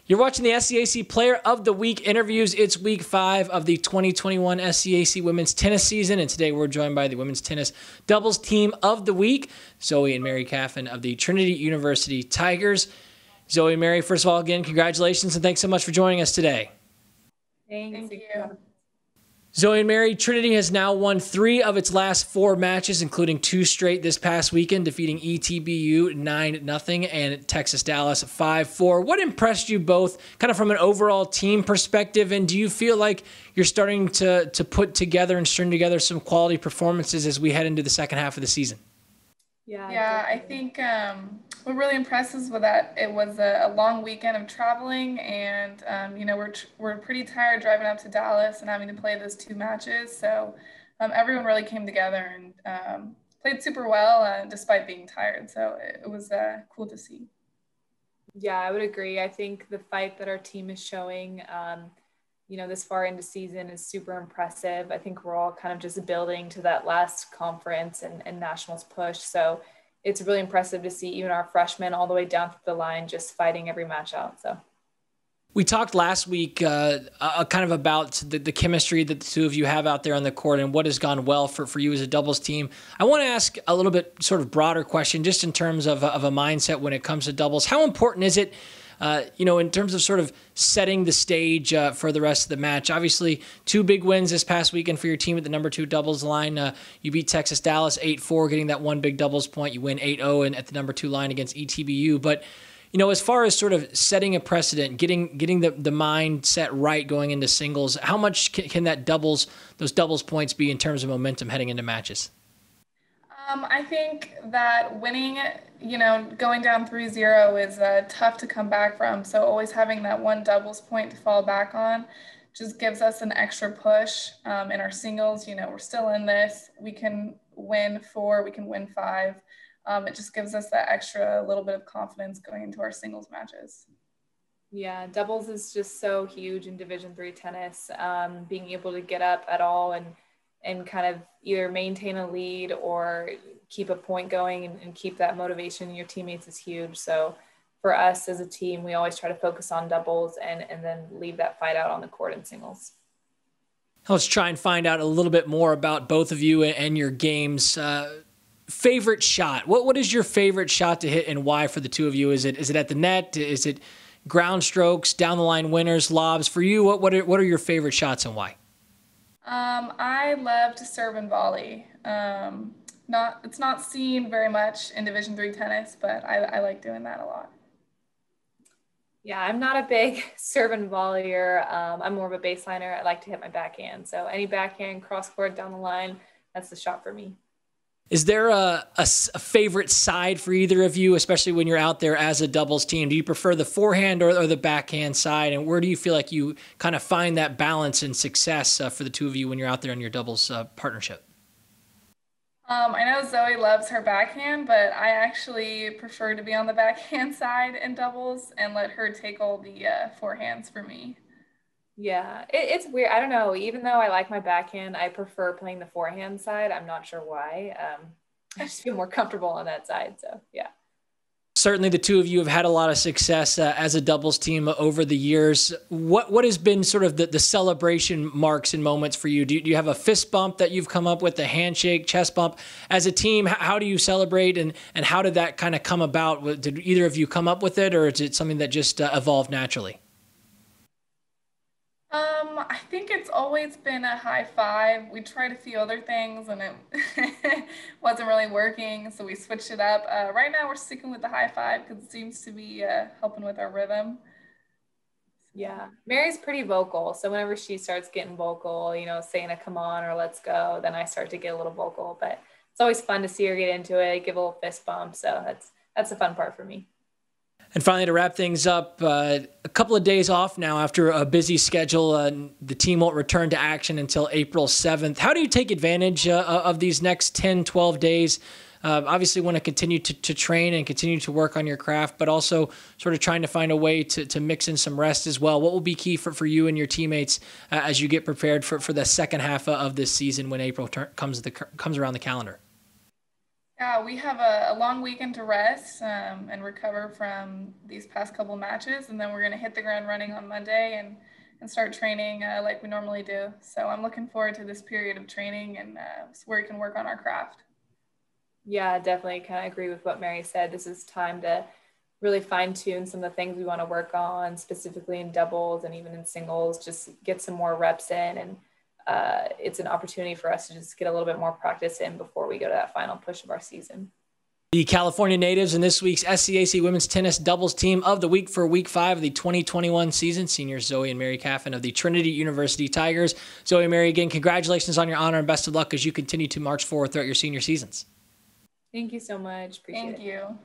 You're watching the SCAC Player of the Week interviews. It's week 5 of the 2021 SCAC women's tennis season, and today we're joined by the women's tennis doubles team of the week, Zoe and Mary Kaffen of the Trinity University Tigers. Zoe and Mary, first of all, again, congratulations, and thanks so much for joining us today. Thank you. Zoe and Mary, Trinity has now won 3 of its last 4 matches, including 2 straight this past weekend, defeating ETBU 9-0 and Texas Dallas 5-4. What impressed you both kind of from an overall team perspective, and do you feel like you're starting to put together and string together some quality performances as we head into the second half of the season? Yeah, I think what really impressed us was that it was a long weekend of traveling, and we're pretty tired driving up to Dallas and having to play those 2 matches. So everyone really came together and played super well despite being tired. So it was cool to see. Yeah, I would agree. I think the fight that our team is showing, this far into season is super impressive. I think we're all kind of just building to that last conference and nationals push. So it's really impressive to see even our freshmen all the way down the line just fighting every match out. So we talked last week kind of about the chemistry that the 2 of you have out there on the court and what has gone well for you as a doubles team. I want to ask a little bit sort of broader question just in terms of a mindset when it comes to doubles. How important is it in terms of sort of setting the stage for the rest of the match? Obviously, 2 big wins this past weekend for your team at the number 2 doubles line. You beat Texas Dallas 8-4, getting that 1 big doubles point. You win 8-0 and at the number 2 line against ETBU. But, as far as sort of setting a precedent, getting the mindset right going into singles, how much can those doubles points be in terms of momentum heading into matches? I think that winning, going down 3-0 is tough to come back from. So always having that 1 doubles point to fall back on just gives us an extra push in our singles. We're still in this. We can win 4, we can win 5. It just gives us that extra little bit of confidence going into our singles matches. Yeah, doubles is just so huge in Division III tennis. Being able to get up at all and kind of either maintain a lead or keep a point going and keep that motivation in your teammates is huge. So for us as a team, we always try to focus on doubles and then leave that fight out on the court in singles. Let's try and find out a little bit more about both of you and your games. Favorite shot. What is your favorite shot to hit and why for the 2 of you? Is it at the net? Is it ground strokes, down the line winners, lobs? For you, what are your favorite shots and why? I love to serve and volley. It's not seen very much in Division III tennis, but I like doing that a lot. Yeah, I'm not a big serve and volleyer. I'm more of a baseliner. I like to hit my backhand. So any backhand, cross court, down the line, that's the shot for me. Is there a favorite side for either of you, especially when you're out there as a doubles team? Do you prefer the forehand or the backhand side? And where do you feel like you kind of find that balance and success for the 2 of you when you're out there on your doubles partnership? I know Zoe loves her backhand, but I actually prefer to be on the backhand side in doubles and let her take all the forehands for me. Yeah, it's weird. I don't know. Even though I like my backhand, I prefer playing the forehand side. I'm not sure why. I just feel more comfortable on that side. So, yeah. Certainly the 2 of you have had a lot of success as a doubles team over the years. What has been sort of the celebration marks and moments for you? Do you have a fist bump that you've come up with, a handshake, chest bump? As a team, how do you celebrate and how did that kind of come about? Did either of you come up with it or is it something that just evolved naturally? I think it's always been a high five. We tried a few other things and it wasn't really working, so we switched it up. Right now we're sticking with the high five because it seems to be helping with our rhythm. Yeah, Mary's pretty vocal, so whenever she starts getting vocal, saying a come on or let's go, then I start to get a little vocal, but it's always fun to see her get into it, give a little fist bump, so that's the fun part for me. And finally, to wrap things up, a couple of days off now after a busy schedule. The team won't return to action until April 7th. How do you take advantage of these next 10, 12 days? Obviously want to continue to train and continue to work on your craft, but also sort of trying to find a way to mix in some rest as well. What will be key for you and your teammates as you get prepared for the second half of this season when April comes around the calendar? Yeah, we have a long weekend to rest and recover from these past couple matches, and then we're going to hit the ground running on Monday and start training like we normally do. So I'm looking forward to this period of training and where we can work on our craft. Yeah, definitely kind of agree with what Mary said. This is time to really fine tune some of the things we want to work on, specifically in doubles and even in singles, just get some more reps in. And it's an opportunity for us to just get a little bit more practice in before we go to that final push of our season. The California natives in this week's SCAC Women's Tennis Doubles Team of the Week for Week 5 of the 2021 season, seniors Zoe and Mary Kaffen of the Trinity University Tigers. Zoe and Mary, again, congratulations on your honor and best of luck as you continue to march forward throughout your senior seasons. Thank you so much. Appreciate it. Thank you.